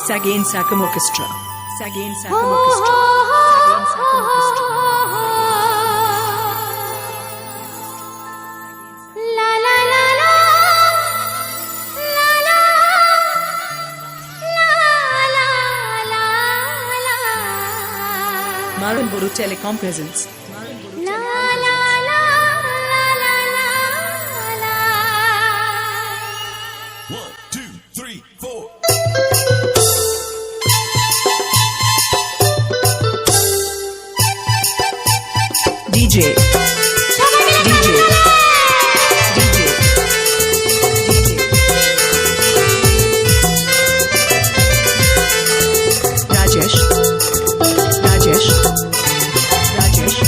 Sagain Sachem Orchestra. Sagain Sachem Orchestra. Sagain Sachem Orchestra. La la la la la la la la la. Maran Buru Telecom presents. La la la la la la. 1, 2, 3, 4. DJ. DJ. DJ. Rajesh. Rajesh. Rajesh.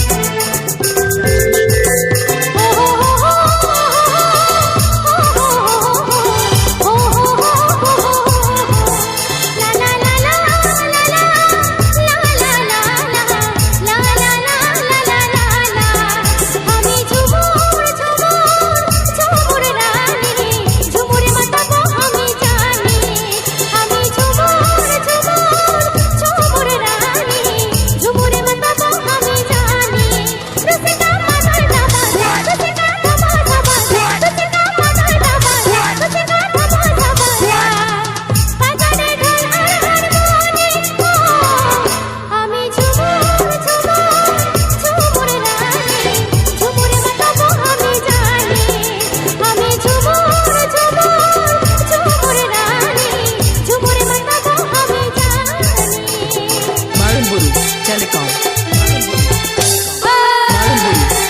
Telecom.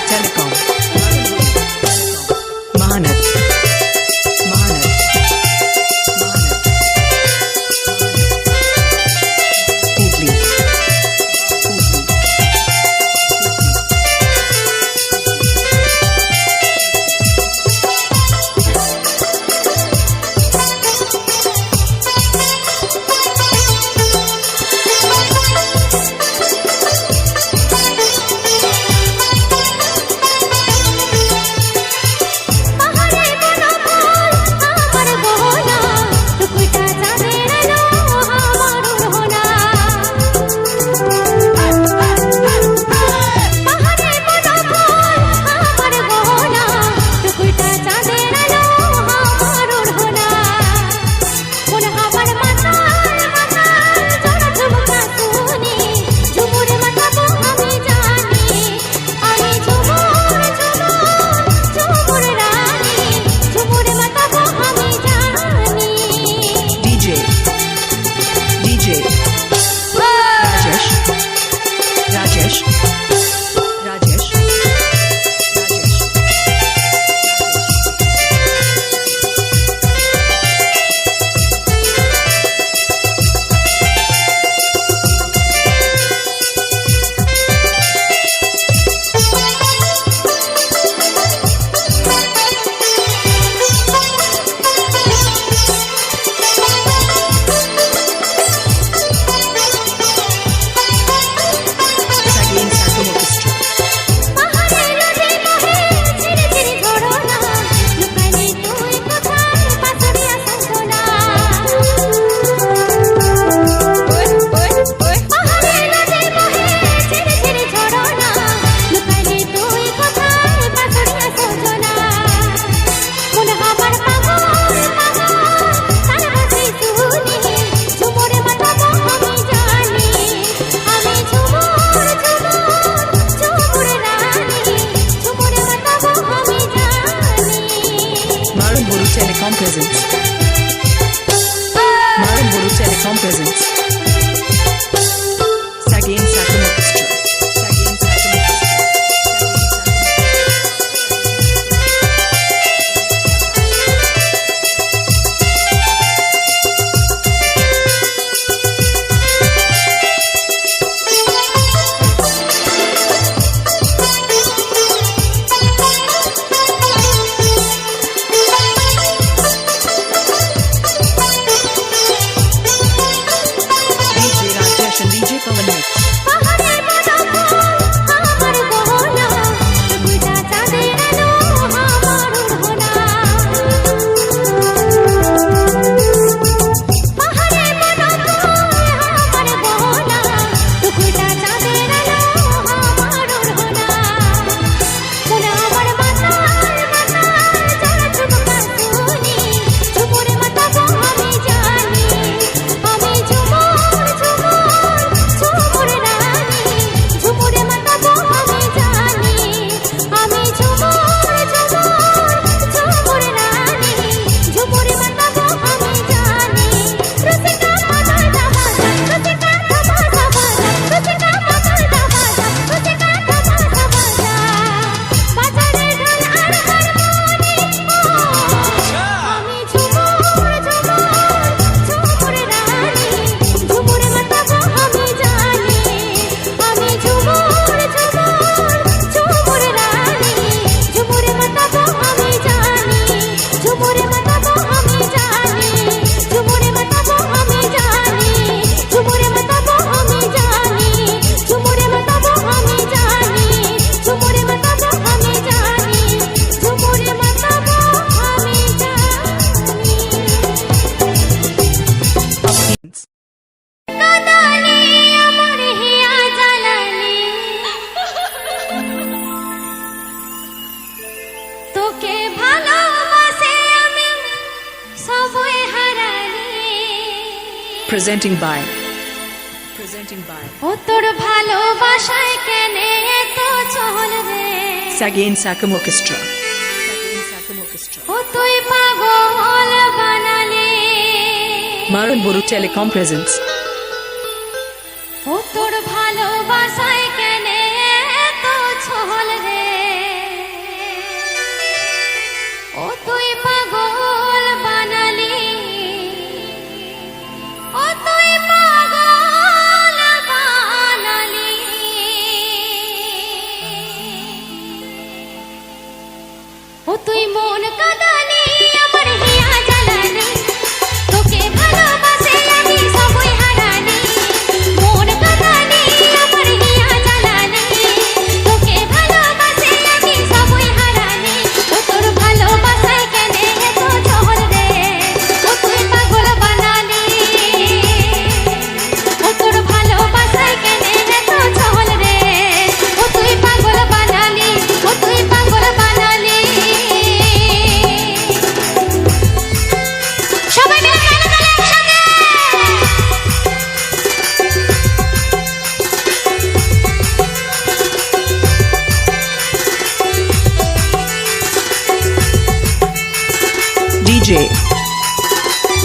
Telecom. Mahanet. Mahanet. Hooghly. Rajesh. Rajesh. Sagain Sachem Orchestra. Maran Buru Telecom presents. Maran Buru Telecom presents. Sagain Sachem Orchestra. Sagain Sachem Orchestra. Presenting by ও তোর ভালোবাসায় কেনে এত চহল রে Sagain Sakam Orchestra. ও তুই পাগল বানালি Maran Boru Telecom presents ও তোর ভালোবাসায় কেনে এত চহল রে ও তুই পাগল বানালি ও তুই পাগল বানালি ও তুই মন কাঁদালি আমার হিয়া জ্বালালি তোকে ভালোবাসে আমি সবই হারালি মন কাঁদালি আমার হিয়া জ্বালালি তোকে ভালোবাসে আমি সবই হারালি ও তোর ভালোবাসায় কেনে এত চহল রে ও তুই পাগল বানালি ও তোর ভালোবাসায় কেনে এত চহল রে ও তুই পাগল বানালি ও তুই পাগল বানালি সবাই মিলে গান গাইলে একসাথে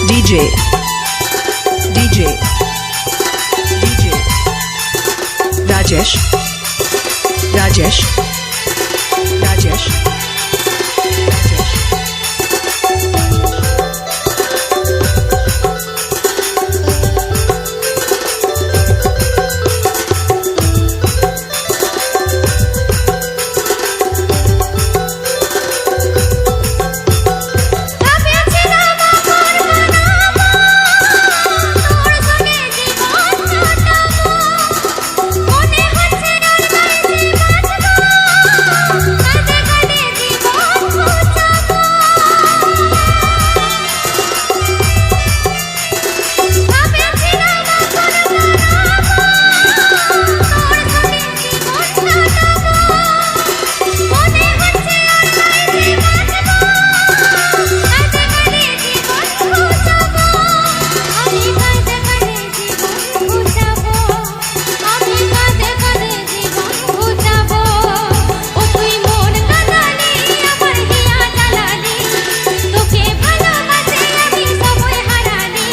DJ Rajesh ভাবেছিলাম আমার বানাবো তোর সঙ্গে জীবন কাটাবো মনে হচ্ছে আর বাইরে বাঁচবো কাঁদে কাঁদে জীবন ঘুচাবো ভাবেছিলাম আমার বানাবো তোর সঙ্গে জীবন কাটাবো মনে হচ্ছে আর বাইরে বাঁচবো কাঁদে কাঁদে জীবন ঘুচাবো আমি কাঁদে কাঁদে জীবন ঘুচাবো আমি কাঁদে কাঁদে জীবন ঘুচাবো ও তুই মন কাঁদালি আমার হিয়া জ্বালালি তোকে ভালোবাসে আমি সবই হারালি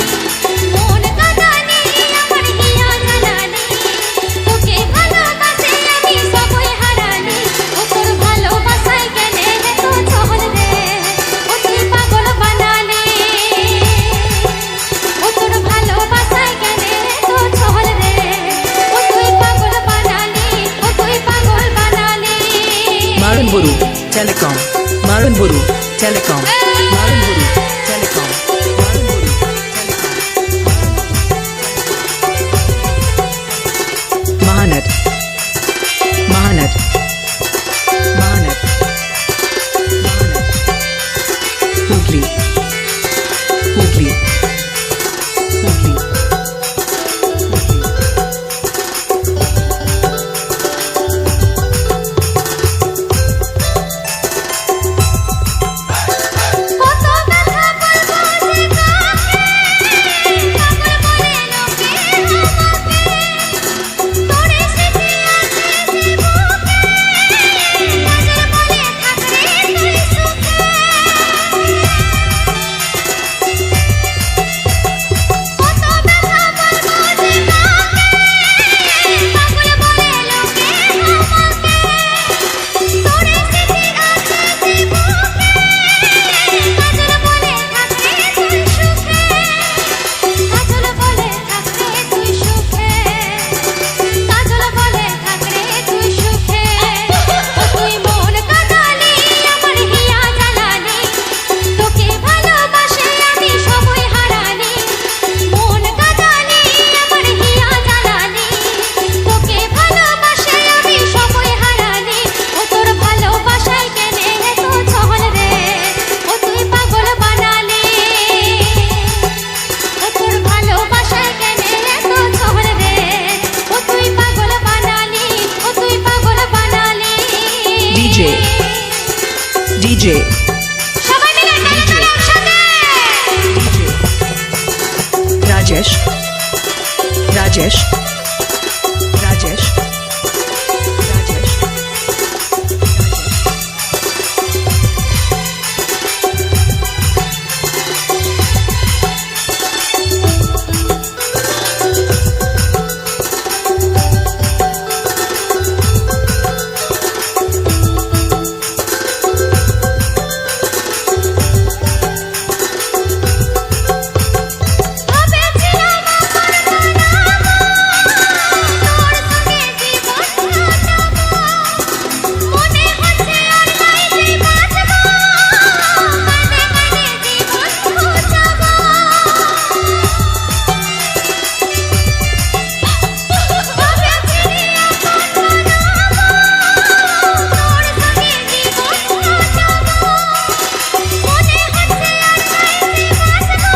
মন কাঁদালি আমার হিয়া জ্বালালি তোকে ভালোবাসে আমি সবই হারালি ও তোর ভালোবাসায় কেনে এত চহল রে ও তুই পাগল বানালি ও তোর ভালোবাসায় কেনে এত চহল রে ও তুই পাগল বানালি ও তুই পাগল বানালি Maran Boru Telecom Mahanad Hooghly কত ব্যথা বলবো যে কাকে পাগল বলে লোকে আমাকে তোর স্মৃতি আছে জীবকে কাজল বলে থাকরে তুই সুখে কত ব্যথা বলবো যে কাকে পাগল বলে লোকে আমাকে তোর স্মৃতি আছে জীবকে কাজল বলে থাকরে তুই সুখে কাজল বলে থাকরে তুই সুখে কাজল বলে থাকরে তুই সুখে ও তুই মন কাঁদালি আমার হিয়া জ্বালালি তোকে ভালোবাসে আমি সবই হারালি মন কাঁদালি আমার হিয়া জ্বালালি তোকে ভালোবাসে আমি সবই হারালি ও তোর ভালোবাসায় কেনে এত চহল রে ও তুই পাগল বানালি ও তোর ভালোবাসায় কেনে এত চহল রে ও তুই পাগল বানালি ও তুই পাগল বানালি DJ সবাই মিলে গান গাইলে একসাথে Rajesh Rajesh, Rajesh, Rajesh, তবে ছিলাম আমার জানা তোর সঙ্গে জীবন কাটাবো মনে হচ্ছে আর নাই যে বাঁচবো কাঁদে কাঁদে জীবন ঘুচাবো তবে ছিলাম আমার জানা তোর সঙ্গে জীবন কাটাবো মনে হচ্ছে আর নাই যে বাঁচবো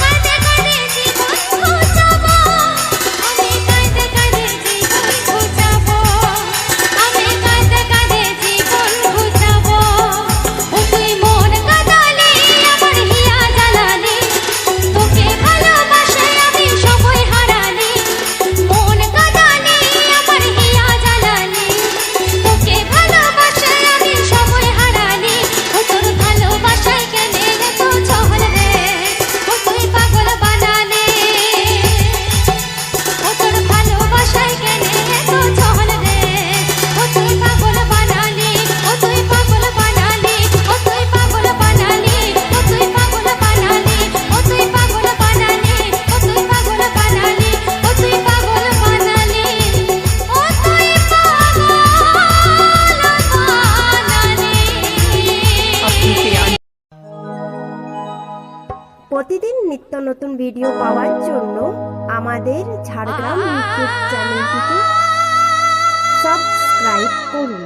কাঁদে কাঁদে জীবন ঘুচাবো আমি কাঁদে কাঁদে জীবন ঘুচাবো আমি কাঁদে কাঁদে জীবন ঘুচাবো ও তুই মন কাঁদালি আমার হিয়া জ্বালালি তোকে ভালোবাসে আমি সময় হারালি মন কাঁদালি আমার হিয়া জ্বালালি তোকে ভালোবাসে আমি সময় হারালি ও তোর ভালোবাসায় কেনে এত চহল রে ও তুই পাগল বানালি ও তোর ভালোবাসায় কেনে এত চহল রে ও তুই পাগল বানালি ও তুই পাগল বানালি ও তুই পাগল বানালি ও তুই পাগল বানালি ও তুই পাগল বানালি ও তুই পাগল বানালি ও তুই পাগল বানালি ও তুই পাগল বানালি প্রতিদিন নিত্য নতুন ভিডিও পাওয়ার জন্য আমাদের ঝাড়গ্রাম ইউটিউব চ্যানেলটিকে সাবস্ক্রাইব করুন।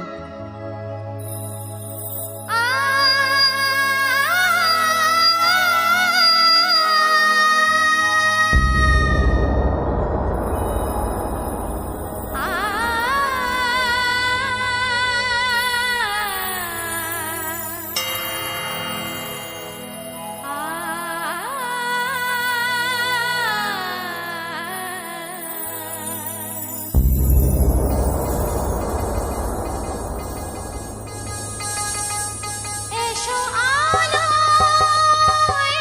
এসো আলো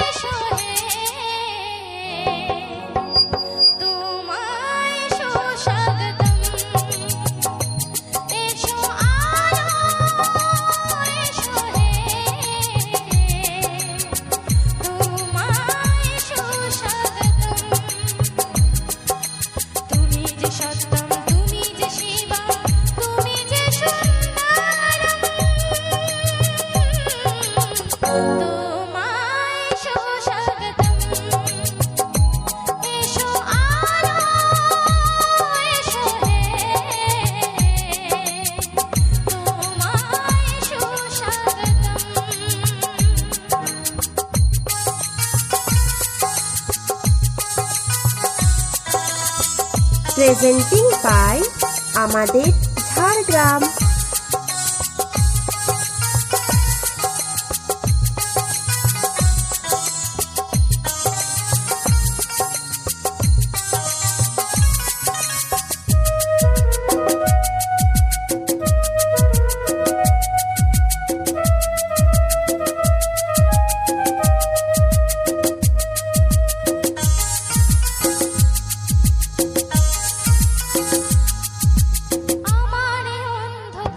এসো হে তোমায় সুস্বাগতম এসো আলো এসো হে তোমায় সুস্বাগতম তুমি যে সত্যম তুমি যে শিবম তুমি যে সুন্দরম তোমায় সুস্বাগতম এসো আলো এসো হে তোমায় সুস্বাগতম প্রেজেন্টিং বাই আমাদের ঝাড়গ্রাম। আমার অন্ধকার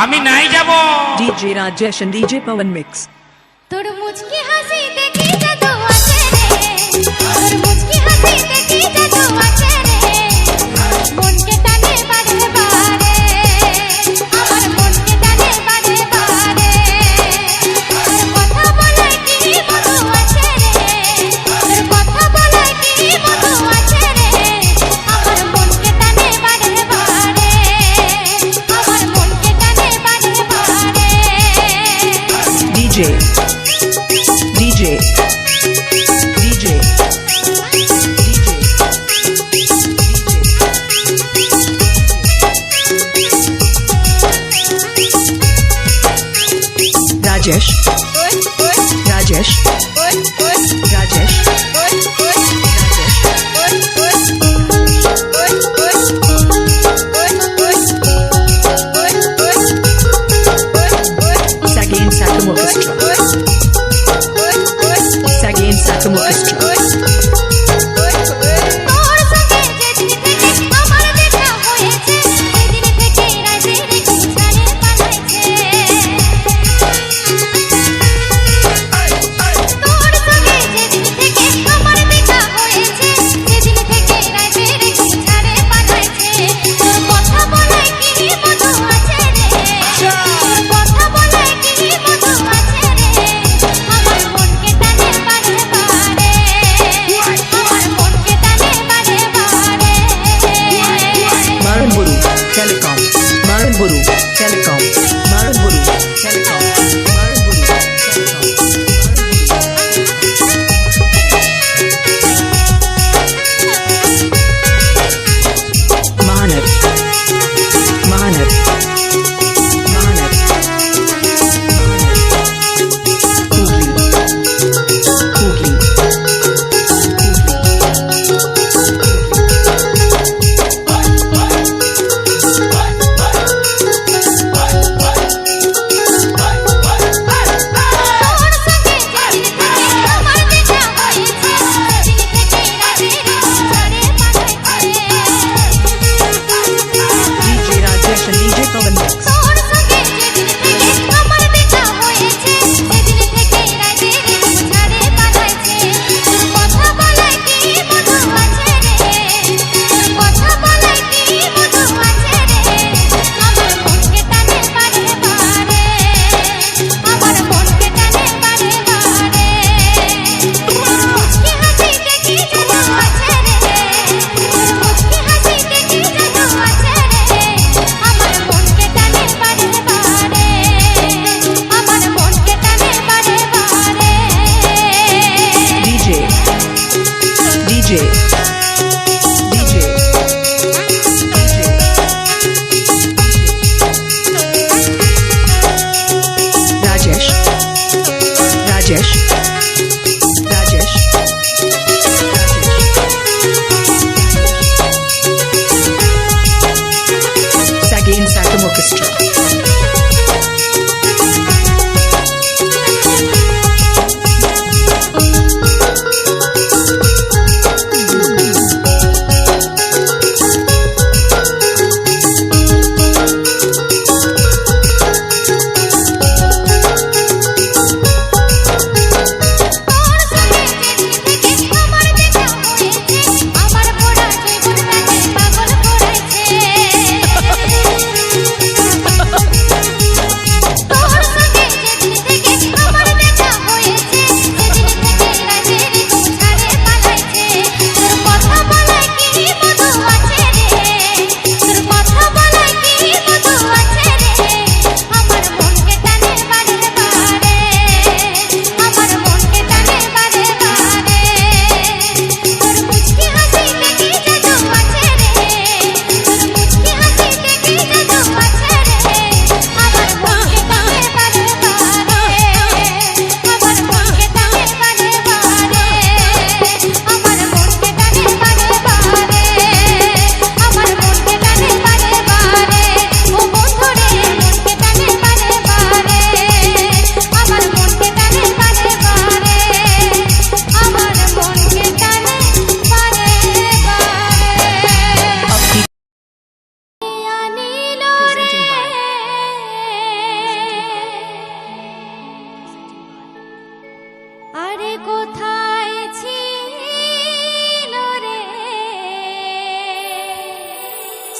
আমি নাই যাব। DJ Rajesh and DJ Pawan Mix. তোর মুচকি হাসি দেখি জাদু আছে রে, তোর মুচকি হাসি দেখি জাদু আছে রে, মনকে টানে বারে বারে, আমার মনকে টানে বারে বারে, তোর কথা বলে কি মধু আছে রে, তোর কথা বলে কি মধু আছে রে, আমার মনকে টানে বারে বারে, আমার মনকে টানে বারে বারে। DJ. DJ. DJ. Rajesh. Rajesh. Rajesh. Sagin Sakum Orchestra. Sagin Sakum Orchestra. তোর সঙ্গে যেদিন থেকে আমার দেখা হয়েছে, সেদিন থেকে রাজের গুঞ্জনে পালাইছে। তোর সঙ্গে যেদিন থেকে আমার দেখা হয়েছে, সেদিন থেকে রাজের গুঞ্জনে পালাইছে। তোর কথা বলে কি মধু আছে রে, তোর কথা বলে কি মধু আছে রে, আমার মনকে টানে বারে বারে, আমার মনকে টানে বারে বারে। Maranburu Telecom. Maranburu Telecom. Maranburu Telecom. Maranburu Telecom. Mahanar. Mahanar. Mahanar. Hooghly. Hooghly. তোর সঙ্গে যেদিন থেকে আমার দেখা হয়েছে, সেদিন থেকে রাজের গুঞ্জনে পালাইছে। DJ Rajesh and DJ Pawan Mix. তোর সঙ্গে যেদিন থেকে আমার দেখা হয়েছে, সেদিন থেকে রাজের গুঞ্জনে পালাইছে। তোর কথা বলে কি মধু আছে রে, তোর কথা বলে কি মধু আছে রে, আমার মনকে টানে বারে বারে, আমার মনকে টানে বারে বারে। তোর মুচকি হাসি দেখি জাদু আছে রে, তোর মুচকি হাসি দেখি জাদু আছে রে, আমার মনকে টানে বারে বারে, আমার মনকে টানে বারে বারে। DJ. DJ. DJ. Rajesh. Rajesh. Rajesh. Sagin Sakum Orchestra. তোর সঙ্গে যেদিন থেকে আমার দেখা হয়েছে, আমার পোড়া জীবনটাকে পাগল করেছে।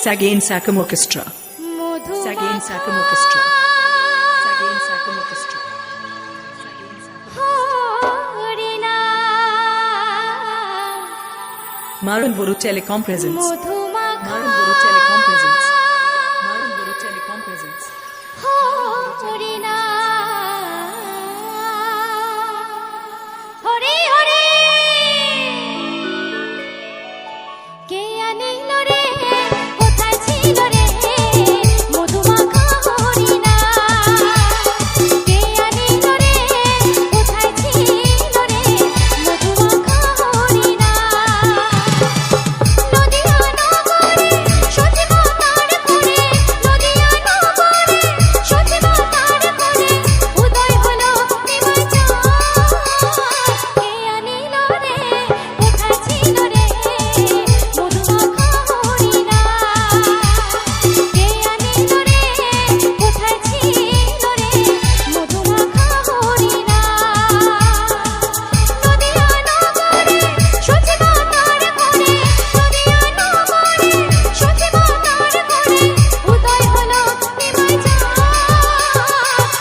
Sagain Sachem Orchestra. মধু Sagain Sachem Orchestra. Sagain Sachem Orchestra. Harina Maran Boru Telecom presents. মধুমাখা Maran Boru Telecom presents. Maran Boru Telecom presents. Harina Hari Hari কে আনিল রে কোথায় ছিল রে মধুমাখা হরিণা কে আনিল রে কোথায় ছিল রে মধুমাখা হরিণা নদিয়া নগরে সজীবা তার করে নদিয়া নগরে সজীবা তার করে উদয় হলো নিমাই চাঁদ কে আনিল রে কোথায় ছিল রে মধুমাখা হরিণা কে আনিল রে কোথায় ছিল রে মধুমাখা হরিণা নদিয়া নগরে সজীবা তার করে নদিয়া নগরে সজীবা তার করে উদয় হলো নিমাই চাঁদ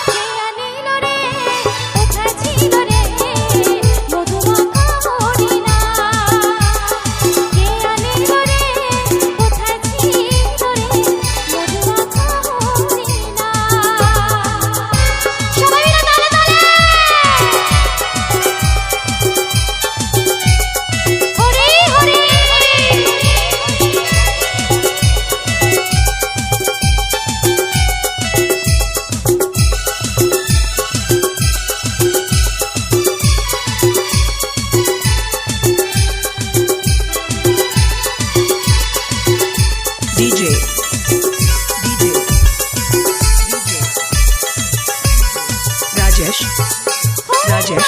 কে আনিল রে কোথায় ছিল রে মধুমাখা হরিণা কে আনিল রে কোথায় ছিল রে মধুমাখা হরিণা সবাই মিলে তালে তালে Hari Hari DJ. DJ. Rajesh. Rajesh.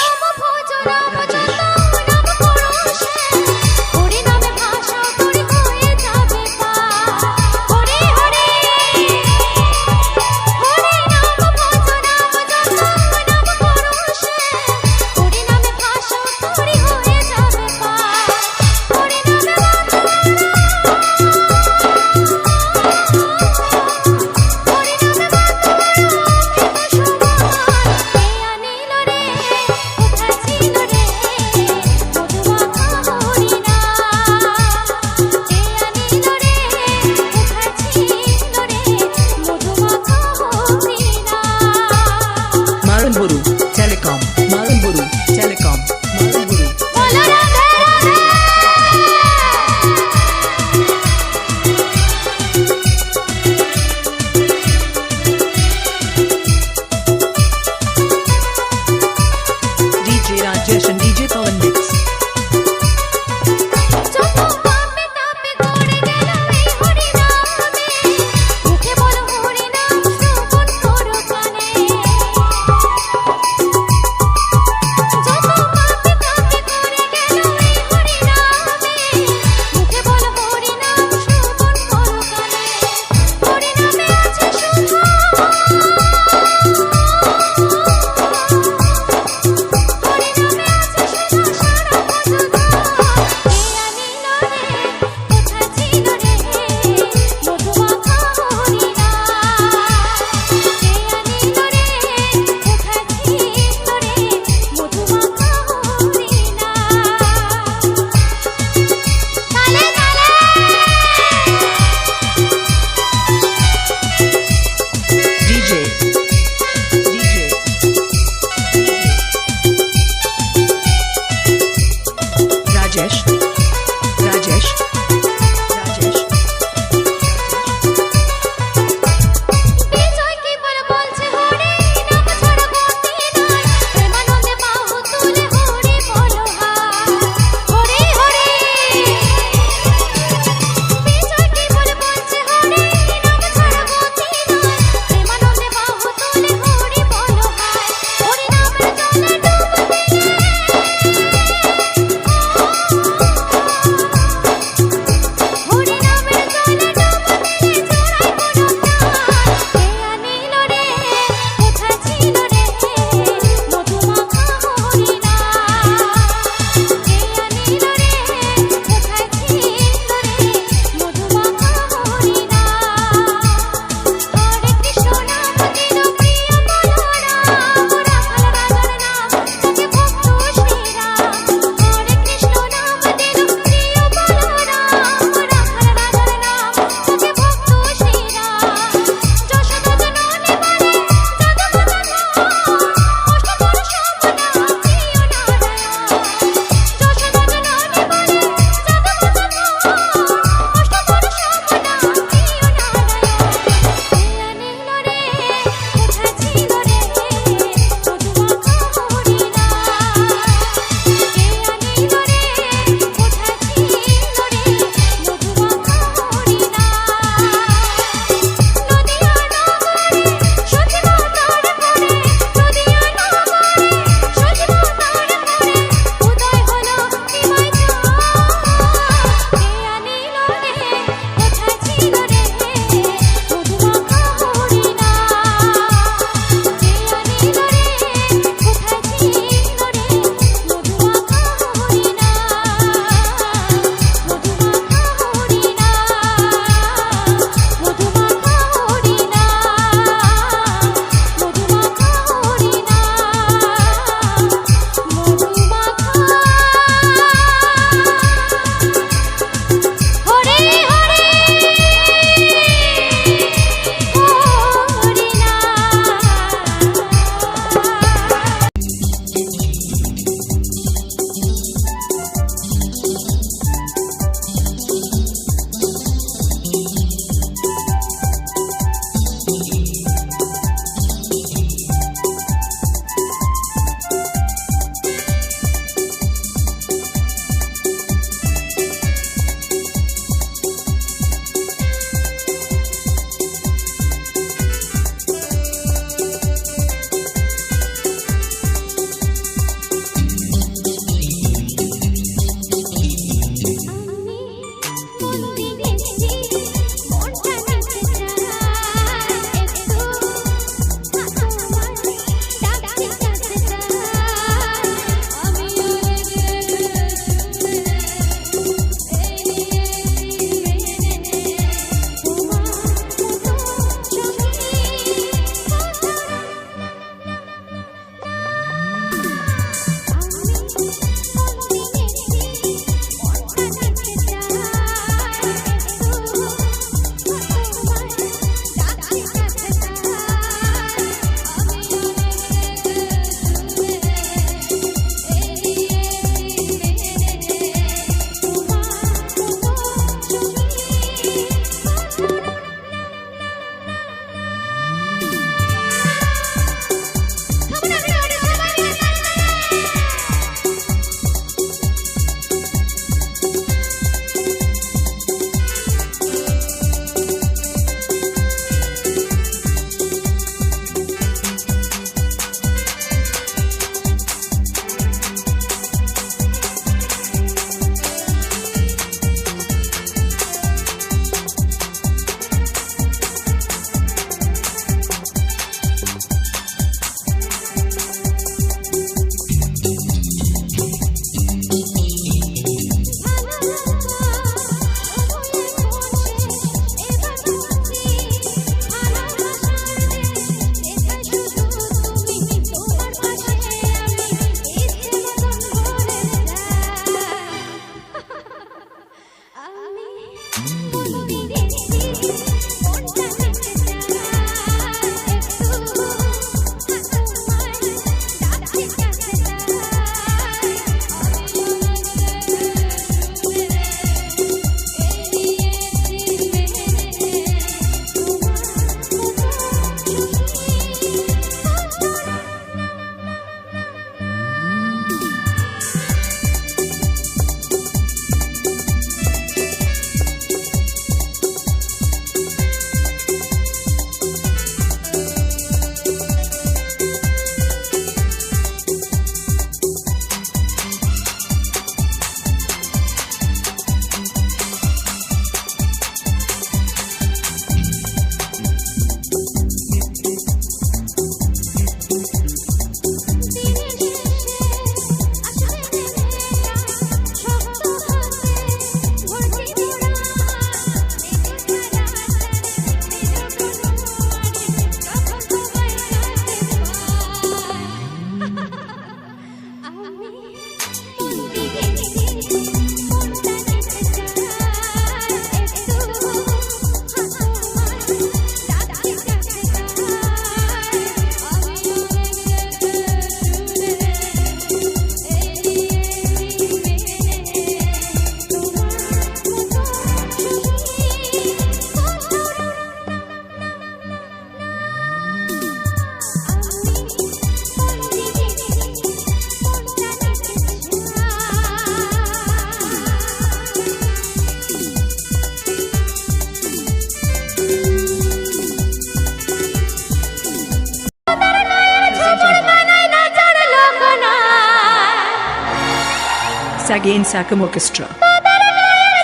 Sagain Sakum Orchestra.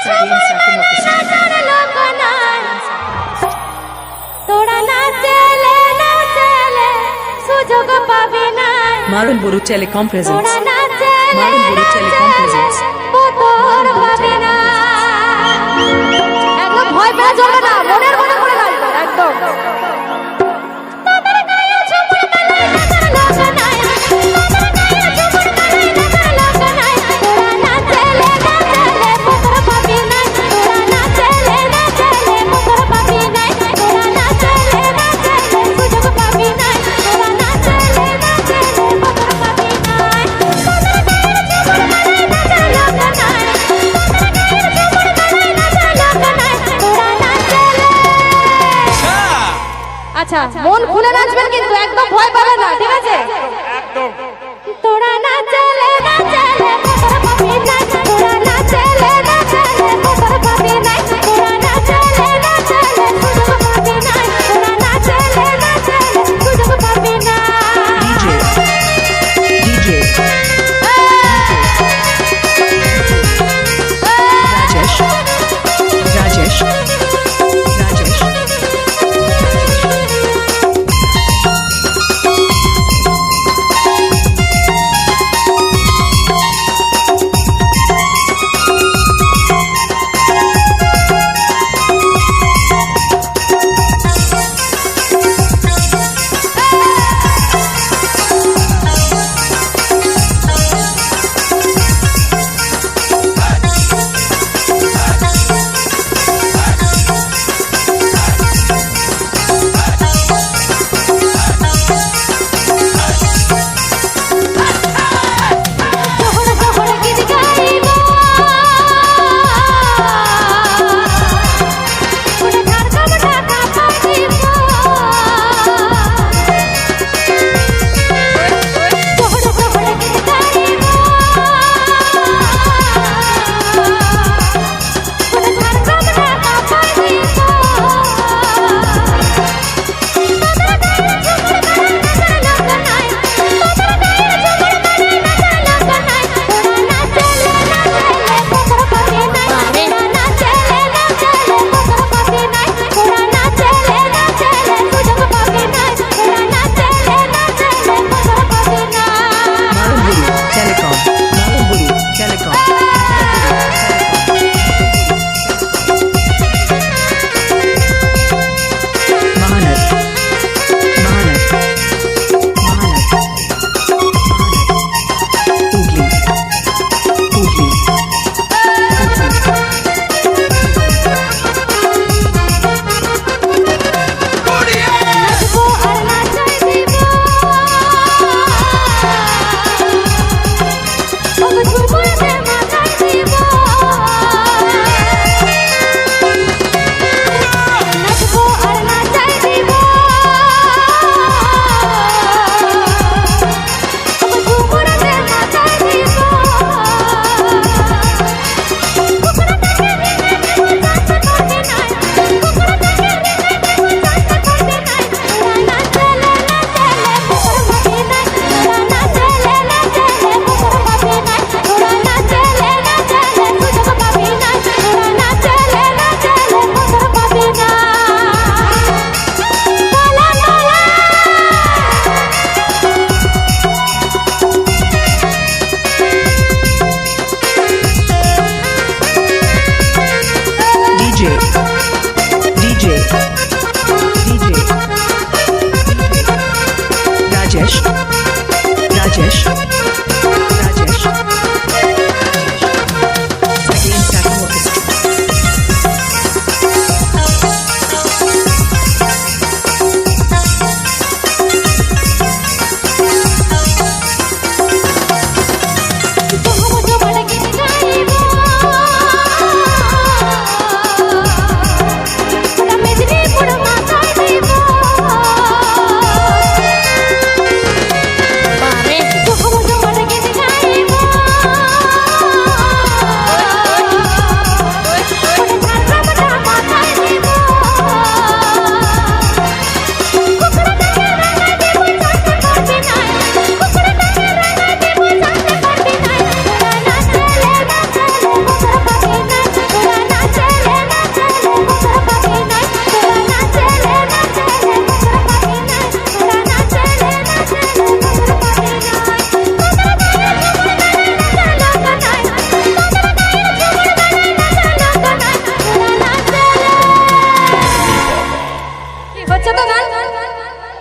Sagain Sakum Orchestra. তোরা নাচলে নাচলে সুযোগ পাবি না Marun Buru Telecom তোরা presents. নাচলে Marun Buru Telecom presents. তোর পাবি না একদম ভয় পেয়ে চলবে না মনের মনে করে নাচবে একদম তোদের গায়ে ঝুমুর মালাই নাচার লোক নাই তোদের গায়ে ঝুমুর মালাই নাচার লোক নাই তোরা নাচলে নাচলে তোর পাবি না তোরা নাচলে নাচলে তোর পাবি না তোরা নাচলে নাচলে সুযোগ পাবি না তোরা নাচলে নাচলে তোর পাবি না তোদের গায়ে ঝুমুর মালাই নাচার লোক নাই তোদের গায়ে ঝুমুর মালাই নাচার লোক নাই তোরা নাচলে আচ্ছা মন খুলে নাচবেন কিন্তু একদম ভয় পাবেন না ঠিক আছে একদম তোরা নাচলে নাচলে তোরা পাবি না তোরা নাচলে নাচলে তোরা পাবি না তোরা নাচলে নাচলে সুযোগ পাবি না তোরা নাচলে নাচলে সুযোগ পাবি না DJ. Rajesh. Rajesh. Rajesh.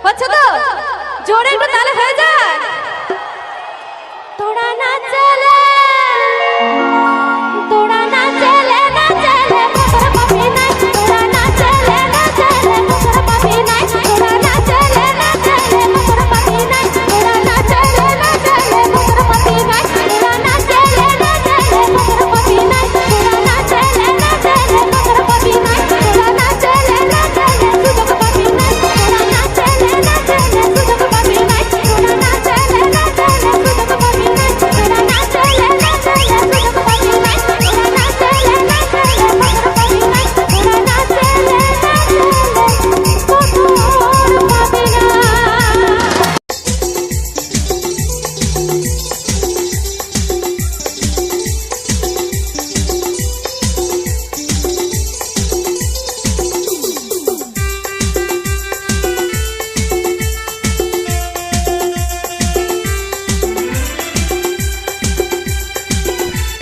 হচ্ছে তো জোরে একটু তালে হয়ে যায় তোরা না চলে তোরা না চলে মোটর পাবি নাই তোরা না চলে মোটর পাবি নাই তোরা না চলে মোটর পাবি নাই তোরা না চলে মোটর পাবি নাই তোরা না চলে মোটর পাবি নাই তোরা না চলে মোটর পাবি নাই তোরা না চলে সুযোগ পাবি নাই তোরা না চলে সুযোগ পাবি নাই তোরা না চলে সুযোগ পাবি নাই তোরা না চলে সুযোগ পাবি নাই তোরা না চলে মোটর পাবি নাই তোরা না চলে মোটর পাবি না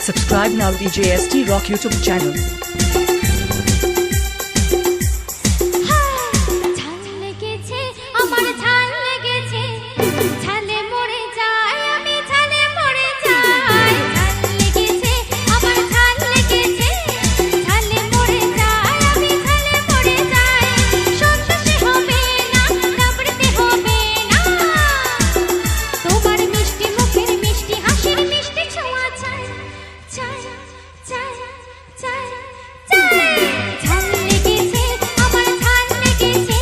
Subscribe now DJST Rock YouTube channel. ঝাল লেগেছে আমার ঝাল লেগেছে ঝালে মরে যাই আমি ঝালে মরে যাই ঝাল লেগেছে আমার ঝাল লেগেছে ঝালে মরে যাই আমি ঝালে মরে যাই সন্তুষ্টি হবে না কাবড়তে হবে না তোমার মিষ্টি মুখের মিষ্টি হাসির মিষ্টি ছোঁয়া চাই চাই চাই চাই চাই ঝাল লেগেছে আমার ঝাল লেগেছে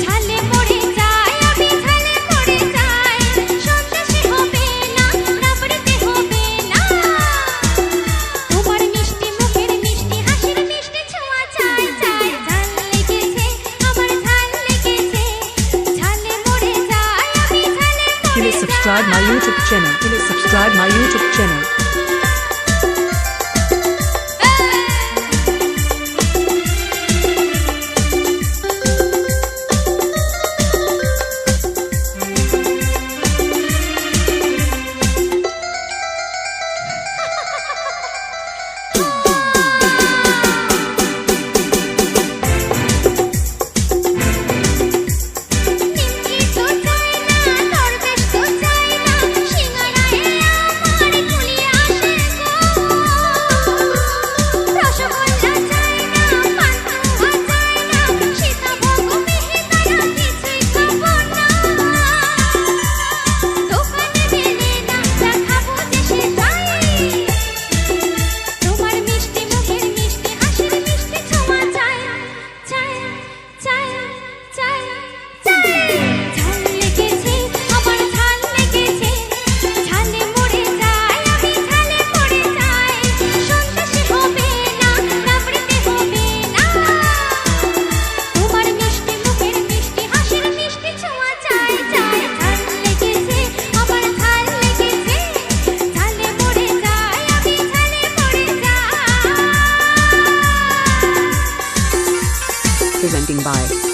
ঝালে মরে যাই আমি ঝালে মরে যাই সন্তুষ্টি হবে না কাবড়তে হবে না তোমার মিষ্টি মুখের মিষ্টি হাসির মিষ্টি ছোঁয়া চাই চাই ঝাল লেগেছে আমার ঝাল লেগেছে ঝালে মরে যাই আমি ঝালে মরে Please subscribe my YouTube channel. Please subscribe my YouTube channel. নিমকি তো চাই না দরবেশ তো চাই না সিঙ্গারায় আমার কুলি আসে গো রসগোল্লা চাই না পান্তুয়া চাই না সীতাভোগ মিহিদানা কিছুই খাবো না দোকানে গেলে না যা খাবো দেশে যাই তোমার মিষ্টি মুখের মিষ্টি হাসির মিষ্টি ছোঁয়া চাই চাই চাই চাই চাই ঝাল লেগেছে আমার ঝাল লেগেছে ঝালে মরে যাই আমি ঝালে মরে যাই সন্তুষ্টি হবে না কাবড়তে হবে না তোমার মিষ্টি মুখের মিষ্টি হাসির মিষ্টি ছোঁয়া চাই চাই ঝাল লেগেছে আমার ঝাল লেগেছে ঝালে মরে যাই আমি ঝালে মরে যাই Presenting by